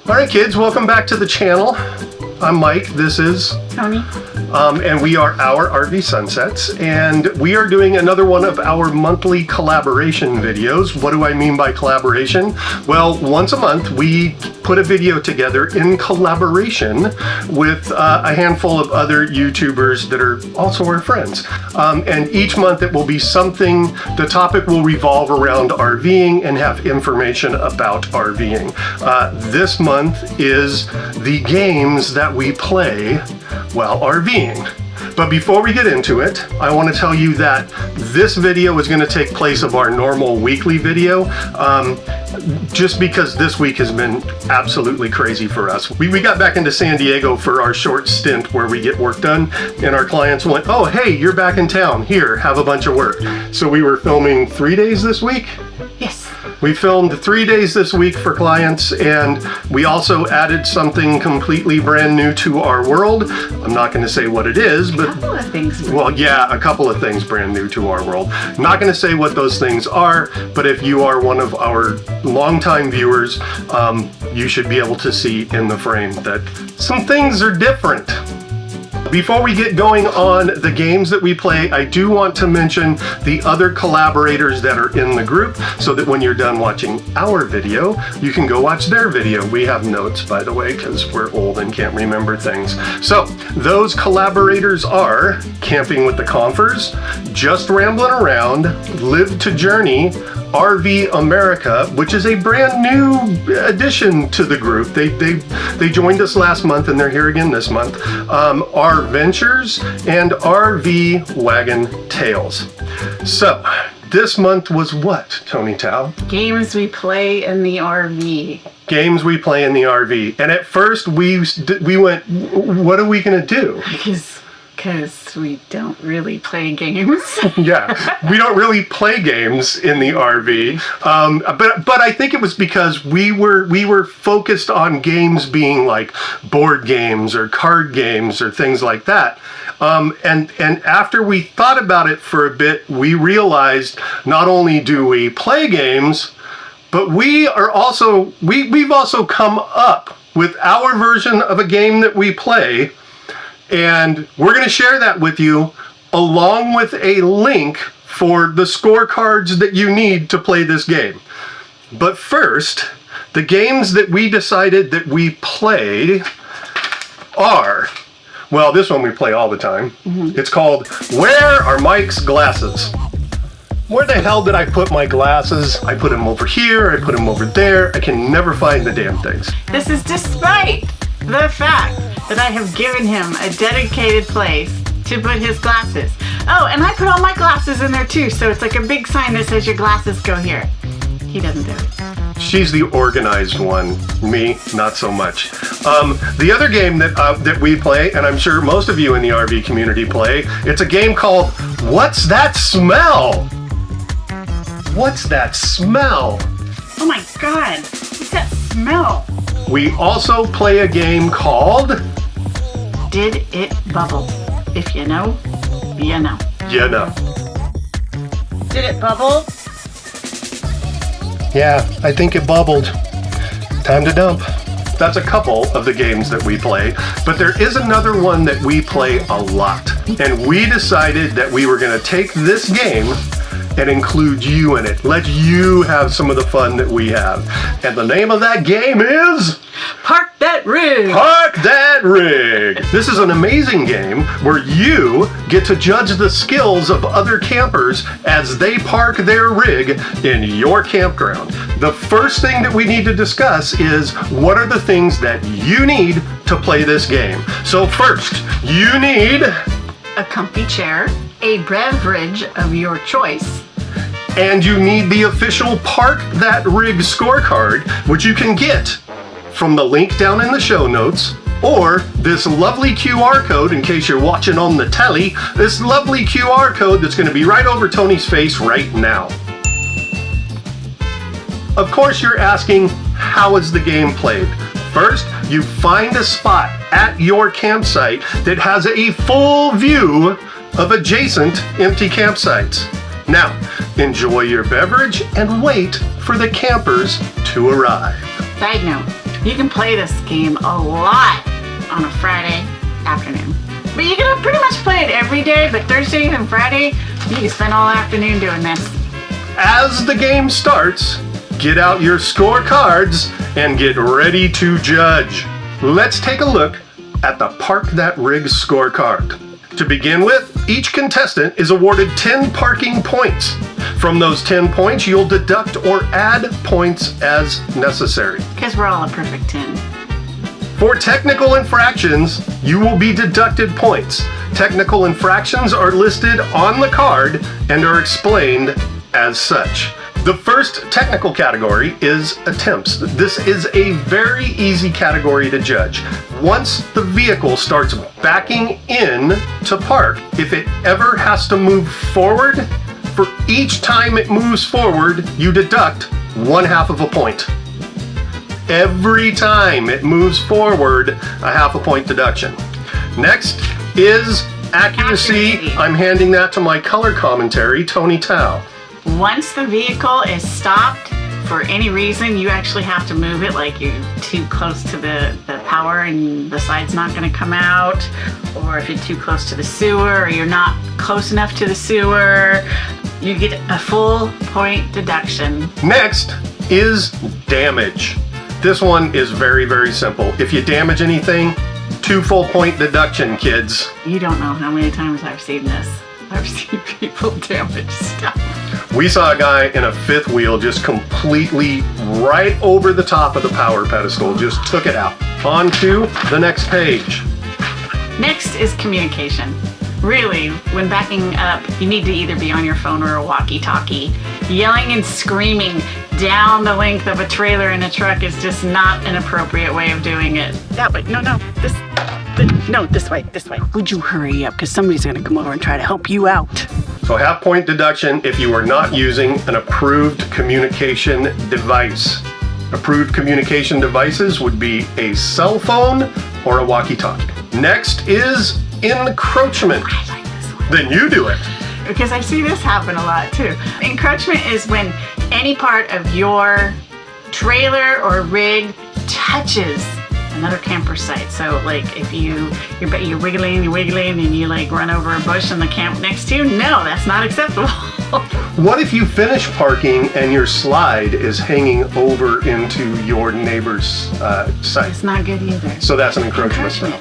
All right, kids, welcome back to the channel. I'm Mike, this is Tony. And we are Our RV Sunsets, and we are doing another one of our monthly collaboration videos. What do I mean by collaboration? Well, once a month we put a video together in collaboration with a handful of other YouTubers that are also our friends. And each month it will be something, the topic will revolve around RVing and have information about RVing. This month is the games that we play while RVing. But before we get into it, I want to tell you that this video is going to take place of our normal weekly video, just because this week has been absolutely crazy for us. We got back into San Diego for our short stint where we get work done, and our clients went, oh, hey, you're back in town. Here, have a bunch of work. So we were filming 3 days this week? Yes. We filmed 3 days this week for clients, and we also added something completely brand new to our world. I'm not going to say what it is, but... A couple of things. Well, yeah, a couple of things brand new to our world. I'm not going to say what those things are, but if you are one of our longtime viewers, you should be able to see in the frame that some things are different. Before we get going on the games that we play, I do want to mention the other collaborators that are in the group so that when you're done watching our video, you can go watch their video. We have notes, by the way, because we're old and can't remember things. So those collaborators are Camping with the Confers, Just Rambling Around, Live to Journey, RV America, which is a brand new addition to the group. They joined us last month and they're here again this month. rv'ers and RV Wagon Tales. So this month was what, Tony Tao? Games we play in the RV. Games we play in the RV. And at first we went, what are we gonna do? Because we don't really play games. Yeah, we don't really play games in the RV, but I think it was because we were focused on games being like board games or card games or things like that. And after we thought about it for a bit, we realized not only do we play games, but we've also come up with our version of a game that we play. And we're going to share that with you along with a link for the scorecards that you need to play this game. But first, the games that we decided that we play are, well, this one we play all the time. It's called Where Are Mike's Glasses? Where the hell did I put my glasses? I put them over here, I put them over there. I can never find the damn things. This is despite the fact that I have given him a dedicated place to put his glasses. Oh, and I put all my glasses in there too, so it's like a big sign that says your glasses go here. He doesn't do it. She's the organized one. Me, not so much. The other game that we play, and I'm sure most of you in the RV community play, it's a game called What's That Smell? What's that smell? Oh my God, what's that smell? We also play a game called Did It Bubble? If you know, you know. You know. Did it bubble? Yeah, I think it bubbled. Time to dump. That's a couple of the games that we play, but there is another one that we play a lot. And we decided that we were going to take this game and include you in it. Let you have some of the fun that we have. And the name of that game is... Park That Rig! Park That Rig! This is an amazing game where you get to judge the skills of other campers as they park their rig in your campground. The first thing that we need to discuss is what are the things that you need to play this game. So first, you need... a comfy chair, a beverage of your choice, and you need the official Park That Rig scorecard, which you can get from the link down in the show notes, or this lovely QR code, in case you're watching on the telly, this lovely QR code that's going to be right over Tony's face right now. Of course, you're asking, how is the game played? First, you find a spot at your campsite that has a full view of adjacent empty campsites. Now, enjoy your beverage and wait for the campers to arrive. Side note, You can play this game a lot on a Friday afternoon. But you can pretty much play it every day, but Thursday and Friday, you can spend all afternoon doing this. As the game starts, get out your scorecards and get ready to judge. Let's take a look at the Park That Rig scorecard. To begin with, each contestant is awarded 10 parking points. From those 10 points, you'll deduct or add points as necessary. Because we're all a perfect 10. For technical infractions, you will be deducted points. Technical infractions are listed on the card and are explained as such. The first technical category is attempts. This is a very easy category to judge. Once the vehicle starts backing in to park, if it ever has to move forward, for each time it moves forward, you deduct 1/2 of a point. Every time it moves forward, a 1/2 point deduction. Next is accuracy. I'm handing that to my color commentary, Tony Tao. Once the vehicle is stopped, for any reason, you actually have to move it, like you're too close to the power and the side's not going to come out, or if you're too close to the sewer, or you're not close enough to the sewer, you get a full point deduction. Next is damage. This one is very, very simple. If you damage anything, 2 full point deduction, kids. You don't know how many times I've seen this. I've seen people damage stuff. We saw a guy in a 5th wheel just completely right over the top of the power pedestal, just took it out. On to the next page. Next is communication. Really, when backing up, you need to either be on your phone or a walkie-talkie. Yelling and screaming down the length of a trailer in a truck is just not an appropriate way of doing it. That way, no, this way. Would you hurry up? Because somebody's going to come over and try to help you out. So 1/2 point deduction if you are not using an approved communication device. Approved communication devices would be a cell phone or a walkie-talkie. Next is encroachment. I like this one. Then you do it. Because I see this happen a lot too. Encroachment is when any part of your trailer or rig touches another camper site. So like if you're wiggling and you like run over a bush in the camp next to you, no, that's not acceptable. What if you finish parking and your slide is hanging over into your neighbor's site? It's not good either. So that's an encroachment.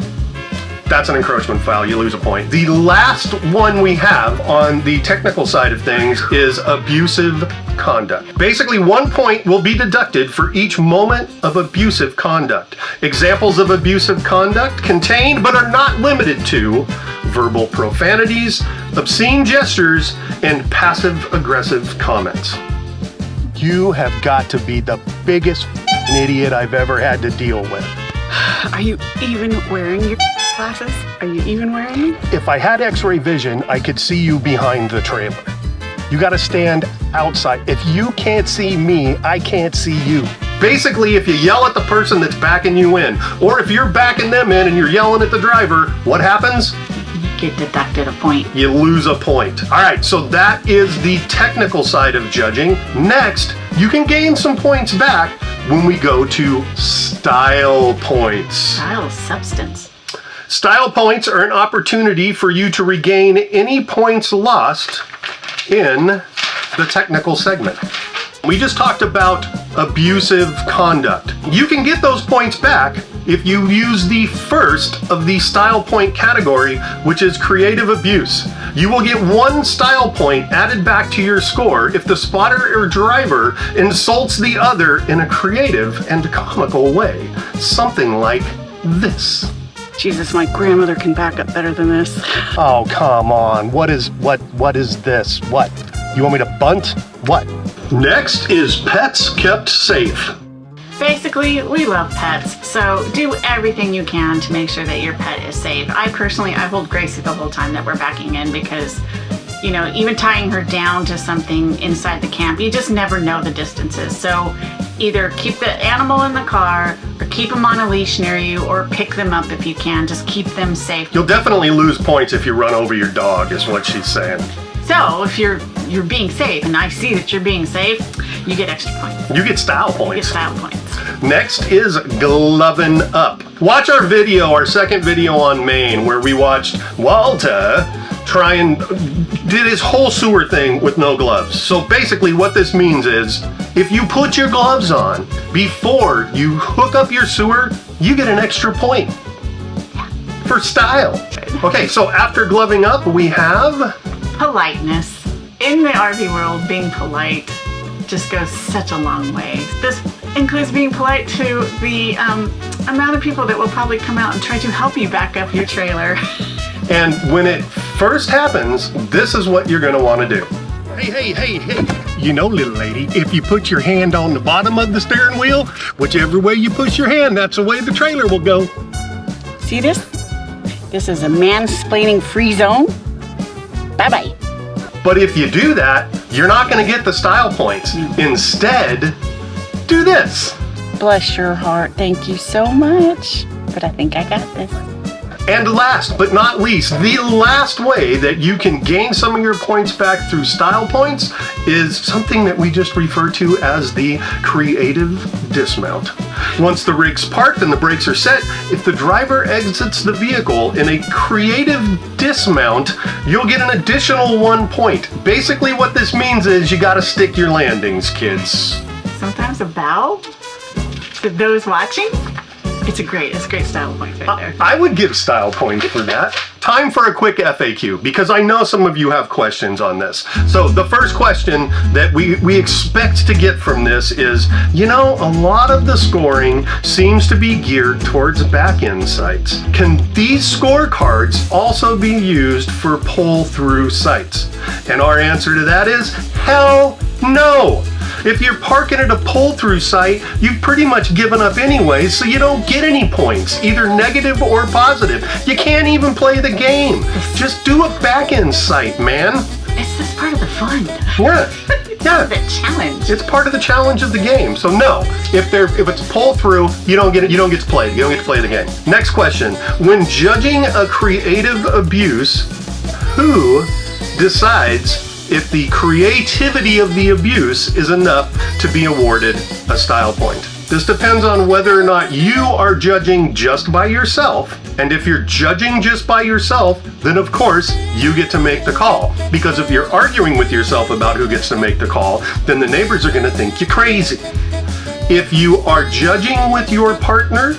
That's an encroachment foul. You lose a point. The last one we have on the technical side of things is abusive conduct. Basically, 1 point will be deducted for each moment of abusive conduct. Examples of abusive conduct contain, but are not limited to, verbal profanities, obscene gestures, and passive-aggressive comments. You have got to be the biggest idiot I've ever had to deal with. Are you even wearing your glasses? Are you even wearing them? If I had x-ray vision, I could see you behind the trailer. You gotta stand outside. If you can't see me, I can't see you. Basically, if you yell at the person that's backing you in, or if you're backing them in and you're yelling at the driver, what happens? You get deducted a point. You lose a point. All right, so that is the technical side of judging. Next, you can gain some points back when we go to style points. Style is substance. Style points are an opportunity for you to regain any points lost in the technical segment. We just talked about abusive conduct. You can get those points back if you use the first of the style point category, which is creative abuse. You will get 1 style point added back to your score if the spotter or driver insults the other in a creative and comical way. Something like this. Jesus, my grandmother can back up better than this. Oh, come on. What is this? What? You want me to bunt? What? Next is pets kept safe. Basically, we love pets, so do everything you can to make sure that your pet is safe. I hold Gracie the whole time that we're backing in because, you know, even tying her down to something inside the camp, you just never know the distances. So either keep the animal in the car or keep them on a leash near you or pick them up if you can. Just keep them safe. You'll definitely lose points if you run over your dog, is what she's saying. So if you're being safe and I see that you're being safe, you get extra points. You get style You get points. style points. Next is gloving up. Watch our video, our second video on Maine, where we watched Walter try and did his whole sewer thing with no gloves. So basically what this means is, if you put your gloves on before you hook up your sewer, you get an extra point for style. Okay, so after gloving up, we have Politeness. In the RV world, being polite just goes such a long way. This includes being polite to the amount of people that will probably come out and try to help you back up your trailer. And when it first happens, this is what you're gonna wanna do. Hey. You know, little lady, if you put your hand on the bottom of the steering wheel, whichever way you push your hand, that's the way the trailer will go. See this? This is a mansplaining free zone. Bye-bye. But if you do that, you're not gonna get the style points. Instead, do this. Bless your heart. Thank you so much. But I think I got this. And last but not least, the last way that you can gain some of your points back through style points is something that we just refer to as the creative dismount. Once the rig's parked and the brakes are set, if the driver exits the vehicle in a creative dismount, you'll get an additional 1 point. Basically what this means is you gotta stick your landings, kids. Sometimes a bow to those watching. It's a great style point right there. I would give style points for that. Time for a quick FAQ, because I know some of you have questions on this. So the first question that we expect to get from this is, you know, a lot of the scoring seems to be geared towards back-end sites. Can these scorecards also be used for pull-through sites? And our answer to that is, hell no! If you're parking at a pull-through site, you've pretty much given up anyway, so you don't get any points, either negative or positive. You can't even play the game. Just do a back-end site, man. It's just part of the fun. Yeah. It's part of the challenge. It's part of the challenge of the game. So no, if it's pull-through, you don't get to play. You don't get to play the game. Next question. When judging a creative abuse, who decides if the creativity of the abuse is enough to be awarded a style point? This depends on whether or not you are judging just by yourself. And if you're judging just by yourself, then of course you get to make the call. Because if you're arguing with yourself about who gets to make the call, then the neighbors are gonna think you're crazy. If you are judging with your partner,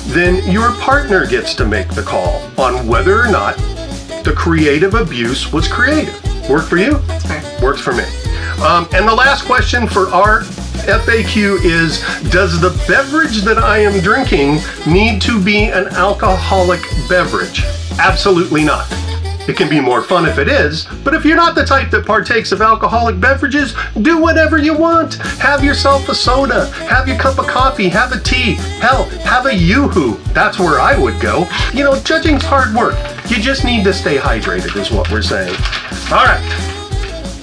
then your partner gets to make the call on whether or not the creative abuse was creative. Work for you? That's fair. Works for me. And the last question for our FAQ is, does the beverage that I am drinking need to be an alcoholic beverage? Absolutely not. It can be more fun if it is, but if you're not the type that partakes of alcoholic beverages, do whatever you want. Have yourself a soda, have your cup of coffee, have a tea, hell, have a yoo-hoo. That's where I would go. You know, judging's hard work. You just need to stay hydrated is what we're saying. All right,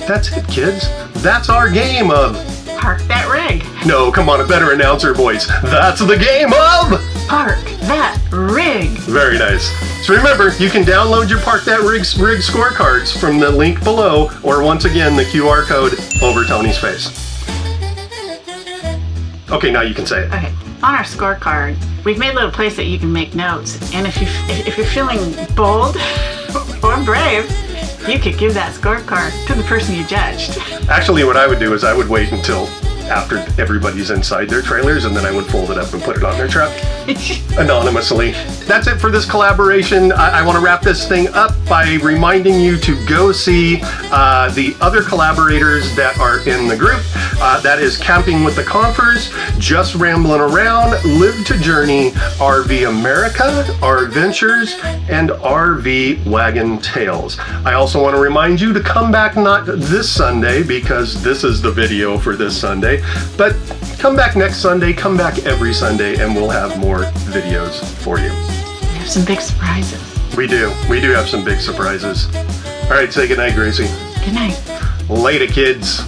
that's it, kids. That's our game of... Park that rig. No, come on, a better announcer voice. That's the game of... Park that rig. Very nice. So remember, you can download your Park That Rig scorecards from the link below, or once again, the QR code over Tony's face. Okay, now you can say it. Okay, on our scorecard, we've made a little place that you can make notes. And if you're feeling bold or brave, you could give that scorecard to the person you judged. Actually, what I would do is I would wait until after everybody's inside their trailers, and then I would fold it up and put it on their truck anonymously. That's it for this collaboration. I want to wrap this thing up by reminding you to go see the other collaborators that are in the group. That is Camping with the Confers, Just Rambling Around, Live to Journey, RV America, R Ventures, and RV Wagon Tales. I also want to remind you to come back not this Sunday, because this is the video for this Sunday, but come back next Sunday, come back every Sunday, and we'll have more videos for you. We have some big surprises. We do have some big surprises. All right, say goodnight, Gracie. Good night. Later, kids.